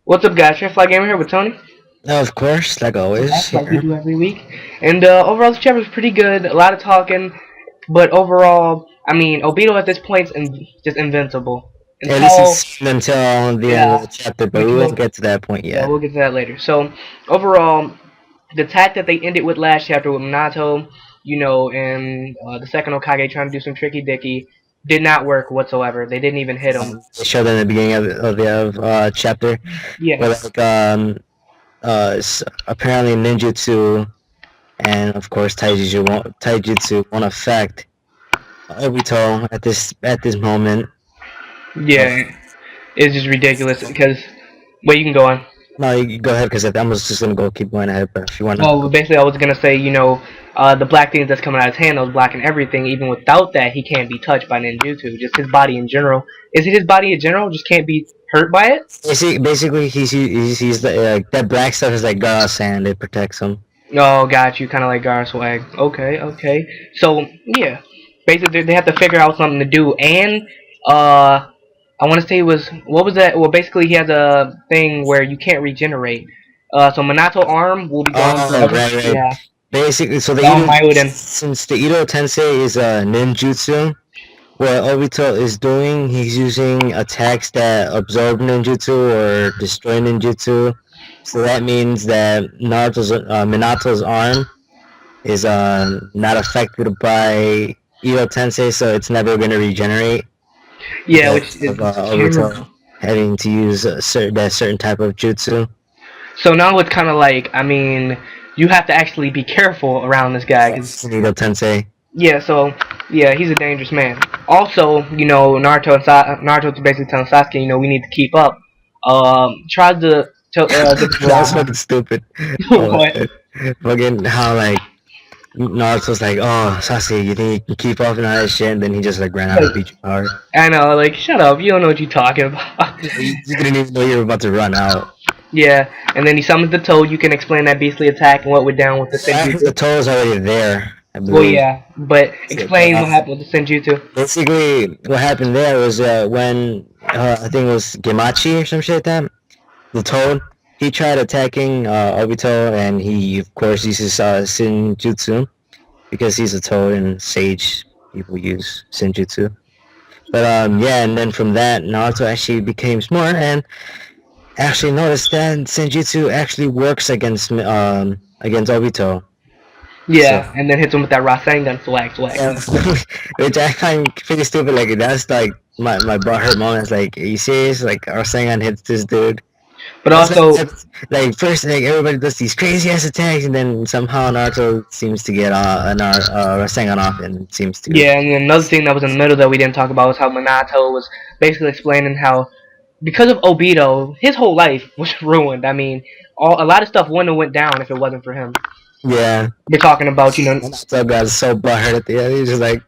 What's up, guys? Fly Gamer here with Tony. Of course, like always. That's like we Here. do every week. And overall, this chapter is pretty good. A lot of talking, but overall, I mean, Obito at this point is just invincible. At least Until until the end of yeah, the chapter, but which we won't will get to that point yeah, yet. we'll get to that later. So overall, the attack that they ended with last chapter with Minato, and the second Okage trying to do some tricky dicky, did not work whatsoever. They didn't even hit him. They showed in the beginning of the chapter, Yeah, but apparently ninjutsu and of course taijutsu won't affect Obito at this moment. yeah, it's just ridiculous because. Wait, you can go on. No, you go ahead because I'm just gonna keep going ahead. But if you wanna, Well, basically, I was gonna say, the black things that's coming out of his hand, those blocking everything. Even without that, he can't be touched by ninjutsu. Just his body in general. Is it his body in general? Just can't be hurt by it? basically he's the that black stuff is like God's sand. It protects him. Oh, got you. Kind of like Gar Swag. Okay, okay. So yeah, basically they have to figure out something to do. And I want to say it was what was that? Well, basically he has a thing where you can't regenerate. So Minato arm will be gone Oh, forever. right. Yeah. Basically, so since the Ito Tensei is a ninjutsu, what Obito is doing, he's using attacks that absorb ninjutsu or destroy ninjutsu. So that means that Minato's arm is not affected by Ito Tensei, so it's never going to regenerate Yeah, which because is of terrible. Obito having to use that certain type of jutsu. So now it's kind of like, I mean, you have to actually be careful around this guy. Cause, Ito Tensei. yeah, so, yeah, he's a dangerous man. Also, Naruto's basically telling Sasuke, we need to keep up. Tries to get the That's drama. fucking stupid. Oh, What? fucking how like Naruto's like, oh Sasuke, you think you can keep up and all that shit, and then he just like ran out and beat you hard. I know, like, shut up, you don't know what you're talking about. You didn't even know you were about to run out. Yeah, and then he summons the Toad. You can explain that beastly attack and what went down with the Actually, the Senjutsu. toe is already there, I Well, believe. yeah, but explain what happened with the Senjutsu. Basically, what happened there was when I think it was Gemachi or some shit like that. The Toad, he tried attacking Obito, and he of course uses Senjutsu because he's a Toad and Sage people use Senjutsu. But yeah, and then from that, Naruto actually became smart and actually noticed that Senjutsu actually works against Obito. Yeah, So and then hits him with that Rasengan swag. yeah, which I find pretty stupid. Like that's like my butt hurt moment. It's like, are you serious? Like our Rasengan hits this dude. But also, Like first, like everybody does these crazy ass attacks, and then somehow Naruto seems to get Rasengan off, and seems to. yeah, and then another thing that was in the middle that we didn't talk about was how Minato was basically explaining how, because of Obito, his whole life was ruined. I mean, a lot of stuff wouldn't have went down if it wasn't for him. Yeah. We're talking about, Naruto got so butthurt at the end. He was just like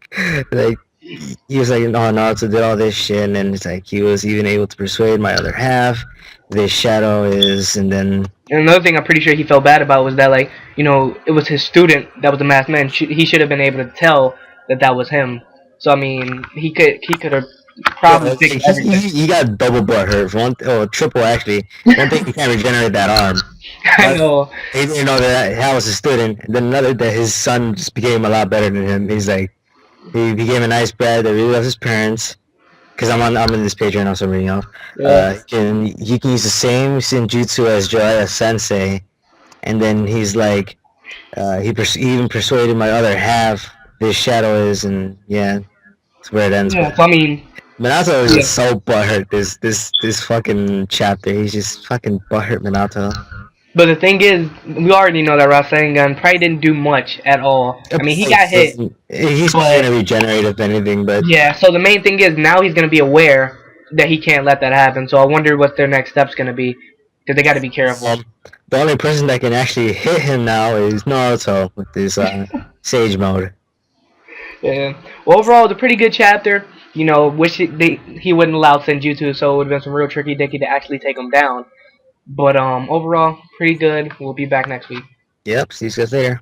he was like, oh, Naruto did all this shit, and then it's like he was even able to persuade my other half. This shadow is, and then. And another thing I'm pretty sure he felt bad about was that, like, it was his student that was the masked man. He should have been able to tell that was him. So I mean, he could have probably fixed everything. He got double butt hurt. Triple actually. One thing, he can't regenerate that arm. I know. He didn't know that was a student. And then another, that his son just became a lot better than him. He's like, he became a nice brat that really loves his parents. Because I'm in this page right now, so I'm reading off. Yeah. He can use the same Senjutsu as Jiraiya Sensei, and then he's like, he even persuaded my other half. This shadow is, and yeah, that's where it ends. Yeah. So I mean, Minato is just so butthurt. This fucking chapter, he's just fucking butthurt Minato. But the thing is, we already know that Rasengan probably didn't do much at all. I mean, he got hit. He's probably gonna regenerate if anything, but yeah. So the main thing is now he's gonna be aware that he can't let that happen. So I wonder what their next step's gonna be, because they got to be careful. The only person that can actually hit him now is Naruto with this Sage mode. Yeah. Well, overall, it's a pretty good chapter. Wish he wouldn't allow Senjutsu, so it would have been some real tricky dicky to actually take him down. But overall, pretty good. We'll be back next week. Yep, see you guys later.